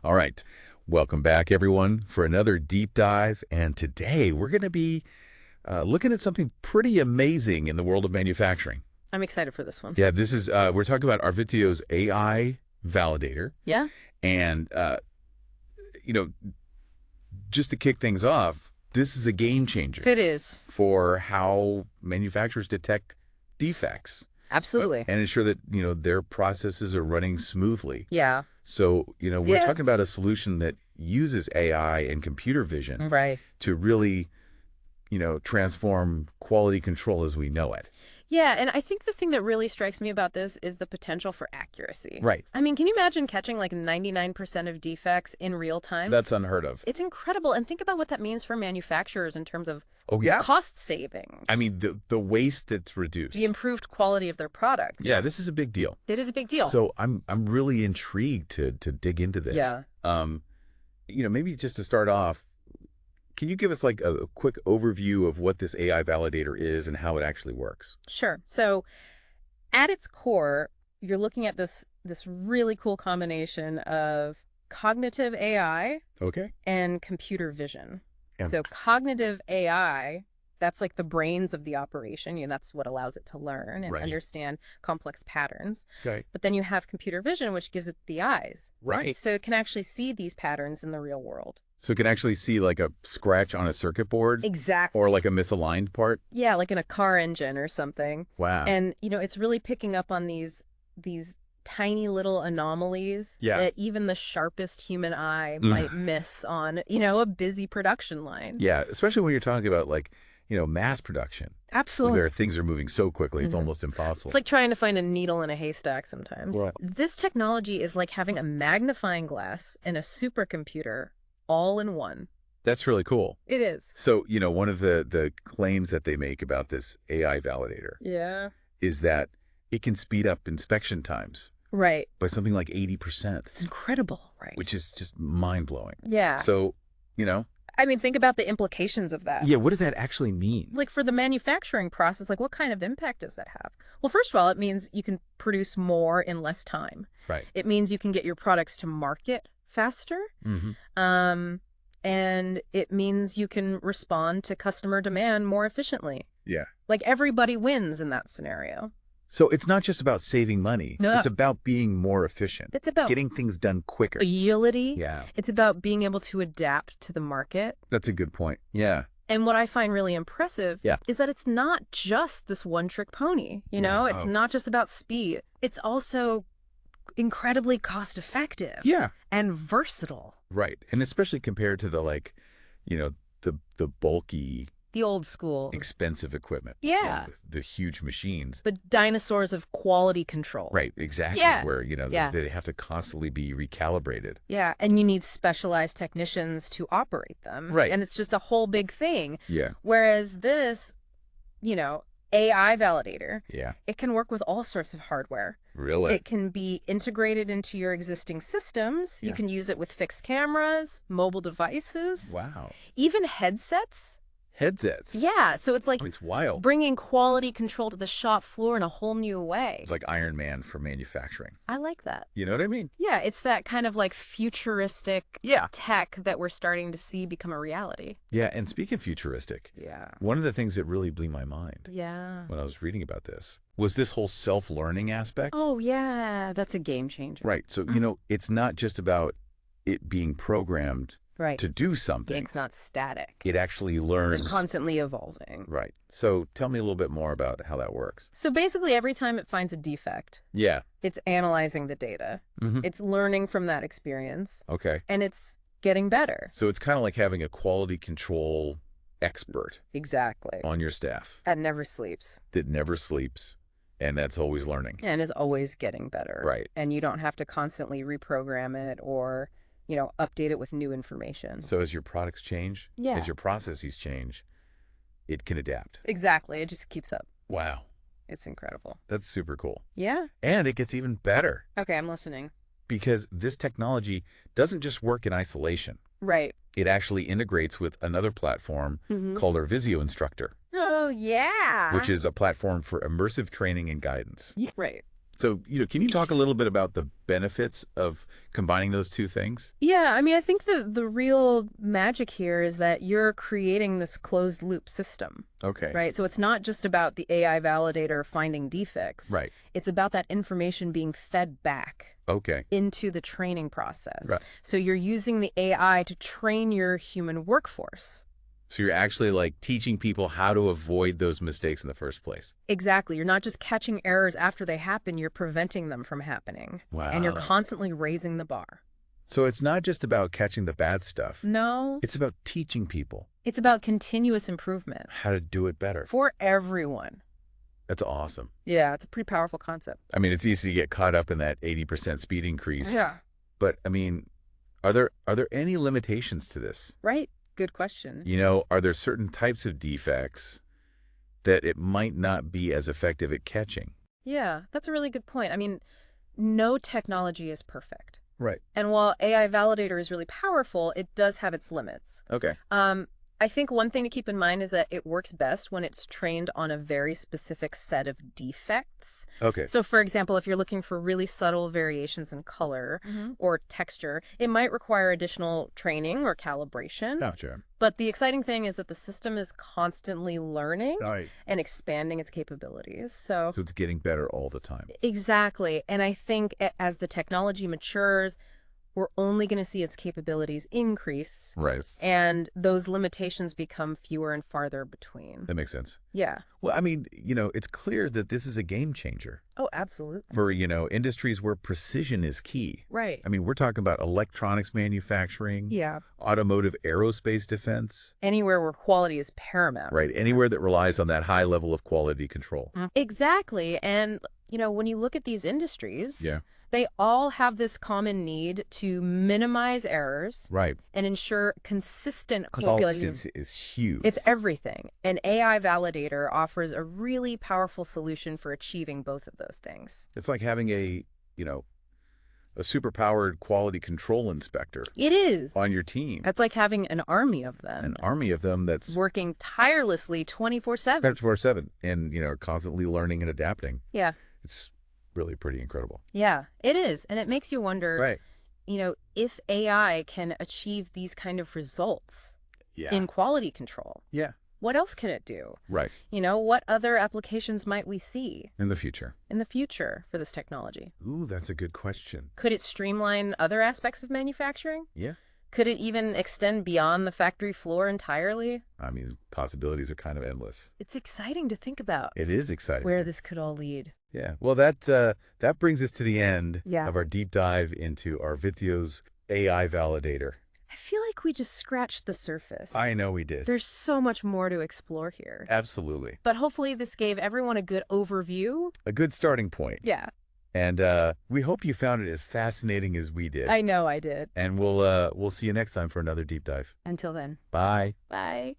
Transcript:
All right. Welcome back, everyone, for another deep dive. And today we're going to be looking at something pretty amazing in the world of manufacturing. I'm excited for this one. Yeah, this is, we're talking about Arvizio's AI validator. Yeah. And, you know, just to kick things off, this is a game changer. It is. For how manufacturers detect defects. Absolutely. And ensure that, their processes are running smoothly. Yeah. So, we're talking about a solution that uses AI and computer vision to really, transform quality control as we know it. Yeah, and I think the thing that really strikes me about this is the potential for accuracy. Right. I mean, can you imagine catching like 99% of defects in real time? That's unheard of. It's incredible. And think about what that means for manufacturers in terms of cost savings. I mean, the waste that's reduced. The improved quality of their products. Yeah, this is a big deal. It is a big deal. So I'm really intrigued to dig into this. Yeah. Maybe just to start off, can you give us like a quick overview of what this AI validator is and how it actually works? Sure. So at its core, you're looking at this really cool combination of cognitive AI and computer vision. So cognitive AI, that's like the brains of the operation. That's what allows it to learn and understand complex patterns. Okay. But then you have computer vision, which gives it the eyes. Right. So it can actually see these patterns in the real world. So it can actually see like a scratch on a circuit board? Exactly. Or like a misaligned part? Yeah, like in a car engine or something. Wow. And, it's really picking up on these tiny little anomalies that even the sharpest human eye might miss on, a busy production line. Yeah, especially when you're talking about like, mass production. Absolutely. Where things are moving so quickly, it's almost impossible. It's like trying to find a needle in a haystack sometimes. Right. This technology is like having a magnifying glass and a supercomputer all in one. That's really cool. It is. So, one of the claims that they make about this AI validator is that it can speed up inspection times. Right. By something like 80%. It's incredible, right? Which is just mind-blowing. Yeah. So, I mean, think about the implications of that. Yeah, what does that actually mean? Like for the manufacturing process, like what kind of impact does that have? Well, first of all, it means you can produce more in less time. Right. It means you can get your products to market faster. And it means you can respond to customer demand more efficiently. Yeah. Like everybody wins in that scenario. So it's not just about saving money. No. It's about being more efficient. It's about getting things done quicker. Agility. Yeah. It's about being able to adapt to the market. That's a good point. Yeah. And what I find really impressive is that it's not just this one-trick pony. It's not just about speed. It's also incredibly cost-effective. Yeah. And versatile. Right. And especially compared to the bulky, the old school, expensive equipment. Yeah. The huge machines. The dinosaurs of quality control. Right. Exactly. Yeah. Where, they have to constantly be recalibrated. Yeah. And you need specialized technicians to operate them. Right. And it's just a whole big thing. Yeah. Whereas this, AI validator, it can work with all sorts of hardware. Really? It can be integrated into your existing systems. You can use it with fixed cameras, mobile devices. Wow. Even headsets. Headsets? Yeah. So it's like it's wild. Bringing quality control to the shop floor in a whole new way. It's like Iron Man for manufacturing. I like that. You know what I mean? Yeah. It's that kind of like futuristic tech that we're starting to see become a reality. Yeah. And speaking of futuristic, one of the things that really blew my mind when I was reading about this was this whole self-learning aspect. Oh, yeah. That's a game changer. Right. So, it's not just about it being programmed to do something. It's not static. It actually learns. It's constantly evolving. Right. So tell me a little bit more about how that works. So basically every time it finds a defect, it's analyzing the data. It's learning from that experience. Okay. And it's getting better. So it's kind of like having a quality control expert. Exactly. On your staff. That never sleeps. That never sleeps. And that's always learning. And is always getting better. Right. And you don't have to constantly reprogram it or update it with new information. So as your products change, as your processes change, it can adapt. Exactly. It just keeps up. Wow. It's incredible. That's super cool. Yeah. And it gets even better. Okay, I'm listening. Because this technology doesn't just work in isolation. Right. It actually integrates with another platform called Arvizio Instructor. Oh, yeah. Which is a platform for immersive training and guidance. Right. So, can you talk a little bit about the benefits of combining those two things? Yeah, I mean, I think the real magic here is that you're creating this closed loop system. Okay. Right? So it's not just about the AI validator finding defects. Right. It's about that information being fed back. Okay. Into the training process. Right. So you're using the AI to train your human workforce. So you're actually like teaching people how to avoid those mistakes in the first place. Exactly. You're not just catching errors after they happen, you're preventing them from happening. Wow. And you're constantly raising the bar. So it's not just about catching the bad stuff. No. It's about teaching people. It's about continuous improvement. How to do it better. For everyone. That's awesome. Yeah, it's a pretty powerful concept. I mean, it's easy to get caught up in that 80% speed increase. Yeah. But, I mean, are there any limitations to this? Right. Good question. Are there certain types of defects that it might not be as effective at catching? Yeah, that's a really good point. I mean, no technology is perfect. Right. And while AI Validator is really powerful, it does have its limits. Okay. I think one thing to keep in mind is that it works best when it's trained on a very specific set of defects. Okay. So, for example, if you're looking for really subtle variations in color or texture, it might require additional training or calibration. Gotcha. But the exciting thing is that the system is constantly learning Right. and expanding its capabilities. So it's getting better all the time. Exactly. And I think as the technology matures, we're only going to see its capabilities increase. Right. And those limitations become fewer and farther between. That makes sense. Yeah. Well, I mean, it's clear that this is a game changer. Oh, absolutely. For, industries where precision is key. Right. I mean, we're talking about electronics manufacturing. Yeah. Automotive aerospace defense. Anywhere where quality is paramount. Right. Anywhere that relies on that high level of quality control. Exactly. And, when you look at these industries, yeah. They all have this common need to minimize errors, right, and ensure consistent quality. Is huge. It's everything. An AI validator offers a really powerful solution for achieving both of those things. It's like having a superpowered quality control inspector. It is. On your team. It's like having an army of them. An army of them that's working tirelessly 24/7. 24/7 and constantly learning and adapting. Yeah. It's really pretty incredible. Yeah, it is. And it makes you wonder, right, if AI can achieve these kind of results in quality control. Yeah. What else can it do? Right. What other applications might we see in the future? For this technology? Ooh, that's a good question. Could it streamline other aspects of manufacturing? Yeah. Could it even extend beyond the factory floor entirely? I mean, possibilities are kind of endless. It's exciting to think about. It is exciting. Where this could all lead. Yeah. Well, that brings us to the end of our deep dive into Arvizio's AI validator. I feel like we just scratched the surface. I know we did. There's so much more to explore here. Absolutely. But hopefully this gave everyone a good overview. A good starting point. Yeah. And we hope you found it as fascinating as we did. I know I did. And we'll see you next time for another deep dive. Until then. Bye. Bye.